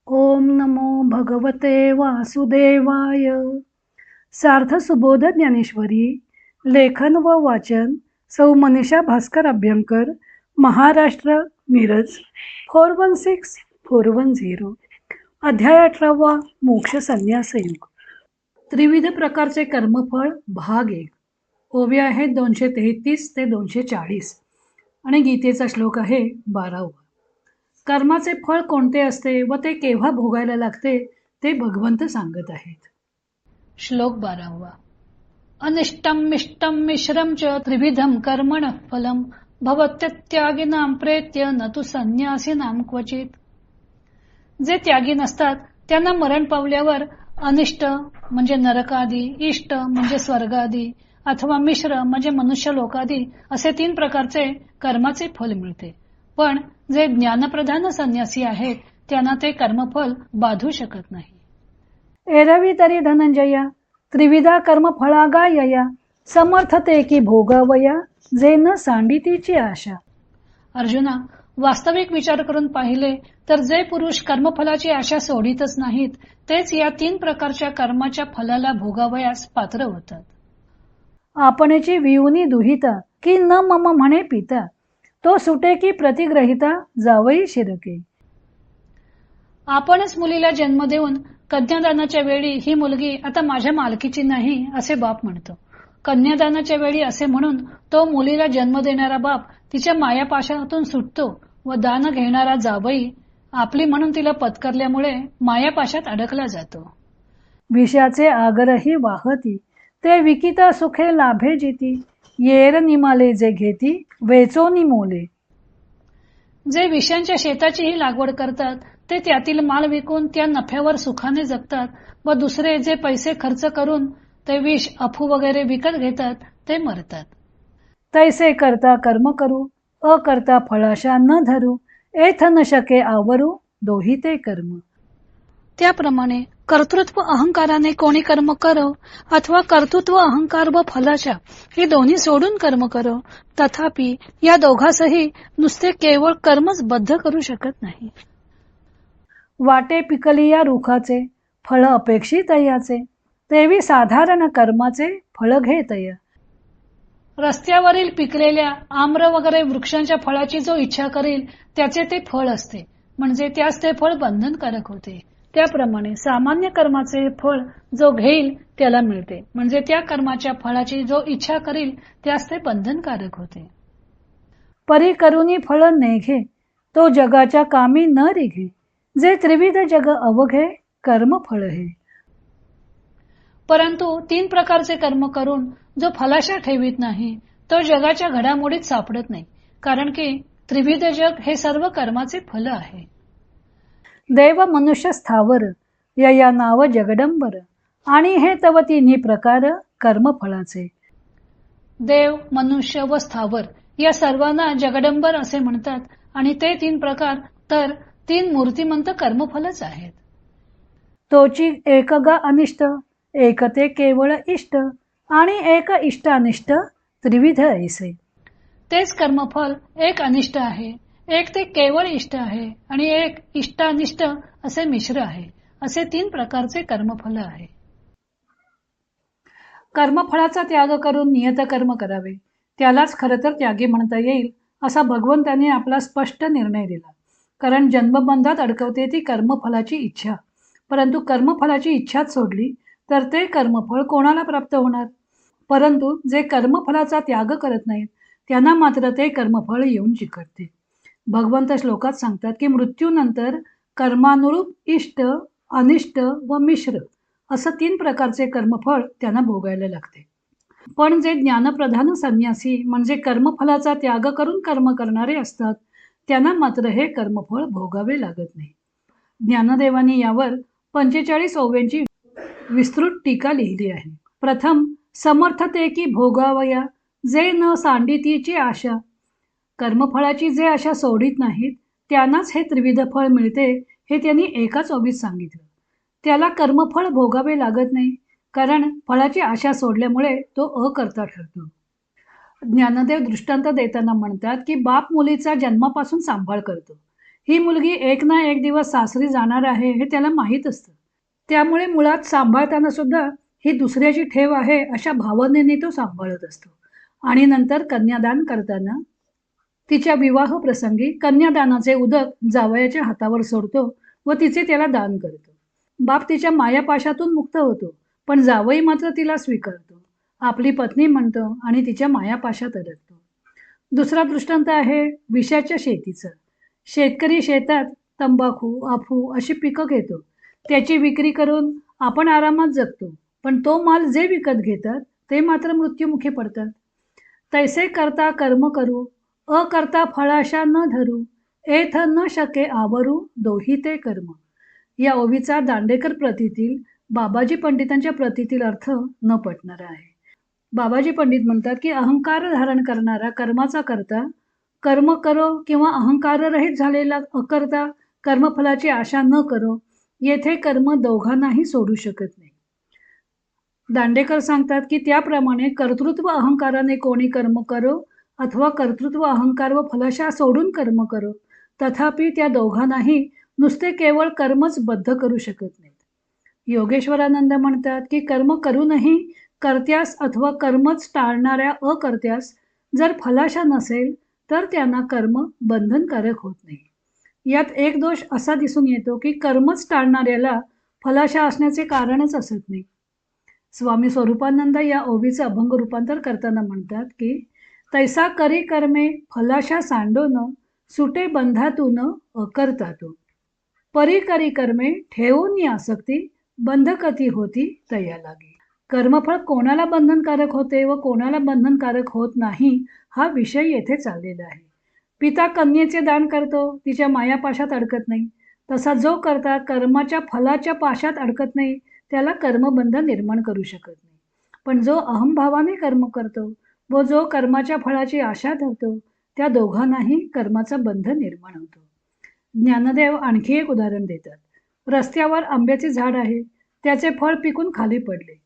ओम नमो भगवते वासुदेवाय. सार्थ सुबोध ज्ञानेश्वरी. लेखन व वाचन सौ मनीषा भास्कर अभ्यंकर, महाराष्ट्र, मिरज 416410. अध्याय 18. मोक्ष संन्यास योग. त्रिविध प्रकारचे कर्मफळ भाग 1. ओवी आहेत 233 ते 240 आणि गीतेचा श्लोक आहे 12. कर्माचे फळ कोणते असते व ते केव्हा भोगायला लागते ते भगवंत सांगत आहेत. श्लोक 12. अनिष्टम मिष्टम मिश्रम च त्रिविधम कर्मण फलम भवत्यत्यागिनाम प्रेत्य न तु संन्यासीनाम क्वचित. जे त्यागी नसतात त्यांना मरण पावल्यावर अनिष्ट म्हणजे नरकादी, इष्ट म्हणजे स्वर्गादी अथवा मिश्र म्हणजे मनुष्य लोकादी असे 3 प्रकारचे कर्माचे फल मिळते. पण जे ज्ञानप्रधान संन्यासी आहेत त्यांना ते कर्मफल बाधू शकत नाही. एरवी तरी धनंजया त्रिविधा कर्म फळागायया समर्थते की भोगावया जे न सांडितीची आशा. अर्जुना, वास्तविक विचार करून पाहिले तर जे पुरुष कर्मफलाची आशा सोडितच नाहीत तेच या 3 प्रकारच्या कर्माच्या फलाला भोगावयास पात्र होतात. आपणची वियुनी दुहिता की न मम म्हणे पिता तो सुटे की प्रतिग्रहिता जावई शिरके. आपणच मुलीला जन्म देऊन कन्यादानाच्या वेळी ही मुलगी आता माझ्या मालकीची नाही असे बाप म्हणतो. कन्यादानाच्या वेळी असे म्हणून तो मुलीला जन्म देणारा बाप तिच्या मायापाशातून सुटतो व दान घेणारा जावई आपली म्हणून तिला पत्करल्यामुळे मायापाशात अडकला जातो. विषाचे आगरही वाहती ते विकिता सुखे लाभे जिती येर निमाले जे घेती वेचोनी मोले. जे विषांच्या शेताचीही लागवड करतात ते त्यातील माल विकून त्या नफ्यावर सुखाने जगतात व दुसरे जे पैसे खर्च करून ते विष अफू वगैरे विकत घेतात ते मरतात. तैसे करता कर्म करू अकर्ता फळाशा न धरू एथ न शके आवरू दोही ते कर्म. त्याप्रमाणे कर्तृत्व अहंकाराने कोणी कर्म करो अथवा कर्तृत्व अहंकार व फलाशा हे दोन्ही सोडून कर्म करो तथापि या दोघांसही नुसते केवळ कर्मच बद्ध करू शकत नाही. वाटे पिकली या रुखाचे फळ अपेक्षित याचे तेवी साधारण कर्माचे फळ घेतया. रस्त्यावरील पिकलेल्या आम्र वगैरे वृक्षांच्या फळाची जो इच्छा करेल त्याचे ते फळ असते म्हणजे त्यास ते फळ बंधनकारक होते. त्याप्रमाणे सामान्य कर्माचे फळ जो घेईल त्याला मिळते म्हणजे त्या कर्माच्या फळाची जो इच्छा करील त्यास ते बंधनकारक होते. परी करुनी फळ नेघे तो जगाच्या कामी न रिघे जे त्रिविध जग अवघे कर्म फळ हे. परंतु 3 प्रकारचे कर्म करून जो फलाशा ठेवीत नाही तो जगाच्या घडामोडीत सापडत नाही कारण की त्रिविध जग हे सर्व कर्माचे फल आहे. देव मनुष्य स्थावर या नाव जगडंबर आणि हे तव 3 प्रकार कर्मफळाचे. देव, मनुष्य व स्थावर या सर्वांना जगदंबर असे म्हणतात आणि ते 3 प्रकार तर 3 मूर्तिमंत कर्मफलच आहेत. तोची एक गा अनिष्ट एक ते केवळ इष्ट आणि एक इष्टानिष्ट त्रिविध ऐसे. तेच कर्मफल एक अनिष्ट आहे, एक ते केवळ इष्ट आहे आणि एक इष्टानिष्ट असे मिश्र आहे. असे 3 प्रकारचे कर्मफल आहे. कर्मफळाचा त्याग करून नियत कर्म करावे त्यालाच खरं तर त्यागी म्हणता येईल असा भगवंतांनी आपला स्पष्ट निर्णय दिला. कारण जन्मबंधात अडकवते ती कर्मफलाची इच्छा. परंतु कर्मफलाची इच्छाच सोडली तर ते कर्मफळ कोणाला प्राप्त होणार. परंतु जे कर्मफलाचा त्याग करत नाहीत त्यांना मात्र ते कर्मफळ येऊन चिकटते. भगवंत श्लोकात सांगतात की मृत्यूनंतर कर्मानुरूप इष्ट अनिष्ट व मिश्र असं 3 प्रकारचे कर्मफळ त्यांना भोगायला लागते. पण जे ज्ञानप्रधान संन्यासी म्हणजे कर्मफलाचा त्याग करून कर्म करणारे असतात त्यांना मात्र हे कर्मफळ भोगावे लागत नाही. ज्ञानदेवानी यावर 45 ओव्यांची विस्तृत टीका लिहिली आहे. प्रथम समर्थते की भोगावया जे न सांडितीची आशा. कर्मफळाची जे आशा सोडित नाहीत त्यांनाच हे त्रिविध फळ मिळते हे त्यांनी एकाच ओवीत सांगितलं. त्याला कर्मफळ भोगावे लागत नाही कारण फळाची आशा सोडल्यामुळे तो अकर्ता ठरतो. ज्ञानदेव दृष्टांत देताना म्हणतात की बाप मुलीचा जन्मापासून सांभाळ करतो. ही मुलगी एक ना एक दिवस सासरी जाणार आहे हे त्याला माहीत असतं. त्यामुळे मुळात सांभाळताना सुद्धा ही दुसऱ्याची ठेव आहे अशा भावनेने तो सांभाळत असतो. आणि नंतर कन्यादान करताना तिच्या विवाह प्रसंगी कन्यादानाचे उदक जावयाच्या हातावर सोडतो व तिचे त्याला दान करतो. बाप तिच्या मायापाशातून मुक्त होतो, पण जावई मात्र तिला स्वीकारतो, आपली पत्नी म्हणतो आणि तिच्या मायापाशात अडकतो. दुसरा दृष्टांत आहे विषाच्या शेतीचा. शेतकरी शेतात तंबाखू, अफू अशी पिकं घेतो. त्याची विक्री करून आपण आरामात जगतो, पण तो माल जे विकत घेतात ते मात्र मृत्युमुखी पडतात. तैसे करता कर्म करू, अकर्ता फळाशा न धरू, एथ न शके आवरू, दोही ते कर्म. या ओवीचा दांडेकर प्रतीतील बाबाजी पंडितांच्या प्रतीतील अर्थ न पटणारा आहे. बाबाजी पंडित म्हणतात की अहंकार धारण करणारा कर्माचा करता कर्म करो किंवा अहंकाररहित झालेला अकर्ता कर्मफलाची आशा न करो, येथे कर्म दोघांनाही सोडू शकत नाही. दांडेकर सांगतात की त्याप्रमाणे कर्तृत्व अहंकाराने कोणी कर्म करो अथवा कर्तृत्व अहंकार व फलाशा सोडून कर्म करो, तथापि त्या दोघांनाही नुसते केवळ कर्मच बद्ध करू शकत नाहीत. योगेश्वरानंद म्हणतात की कर्म करूनही कर्त्यास अथवा कर्मच टाळणाऱ्या अकर्त्यास जर फलाशा नसेल तर त्यांना कर्म बंधनकारक होत नाही. यात एक दोष असा दिसून येतो की कर्मच टाळणाऱ्याला फलाशा असण्याचे कारणच असत नाही. स्वामी स्वरूपानंद या ओवीचं अभंग रूपांतर करताना म्हणतात की तैसा करी कर्मे फलाशा सांडोन, सुटे बंधातून अकर्तातो. परी करी कर्मे ठेवून आसक्ती, बंधकती होती तया लागी. कर्मफळ कोणाला बंधनकारक होते व कोणाला बंधनकारक होत नाही हा विषय येथे चाललेला आहे. पिता कन्येचे दान करतो, तिच्या मायापाशात अडकत नाही. तसा जो करता कर्माच्या फलाच्या पाशात अडकत नाही त्याला कर्मबंध निर्माण करू शकत नाही. पण जो अहंभावाने कर्म करतो व जो कर्माच्या फळाची आशा धरतो त्या दोघांनाही कर्माचा बंध निर्माण होतो. ज्ञानदेव आणखी एक उदाहरण देतात. रस्त्यावर आंब्याचे झाड आहे, त्याचे फळ पिकून खाली पडले.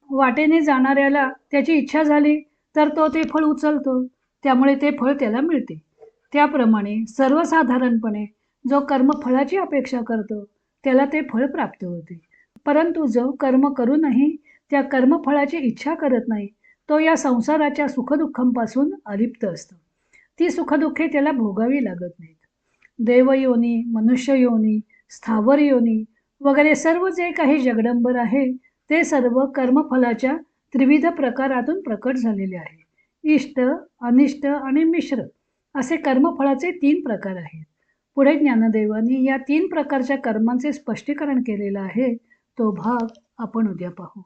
वाटेने जाणाऱ्याला त्याची इच्छा झाली तर तो ते फळ उचलतो, त्यामुळे ते फळ त्याला मिळते. त्याप्रमाणे सर्वसाधारणपणे जो कर्मफळाची अपेक्षा करतो त्याला ते फळ प्राप्त होते. परंतु जो कर्म करूनही त्या कर्मफळाची इच्छा करत नाही तो या संसाराच्या सुखदुःखांपासून अलिप्त असतो. ती सुखदुःखे त्याला भोगावी लागत नाहीत. देवयोनी, मनुष्य योनी, स्थावर योनी वगैरे सर्व जे काही जगडंबर आहे ते सर्व कर्मफलाच्या त्रिविध प्रकारातून प्रकट झालेले आहे. इष्ट, अनिष्ट आणि मिश्र असे कर्मफळाचे 3 प्रकार आहेत. पुढे ज्ञानदेवांनी या 3 प्रकारच्या कर्मांचे स्पष्टीकरण केलेलं आहे. तो भाग आपण उद्या पाहू.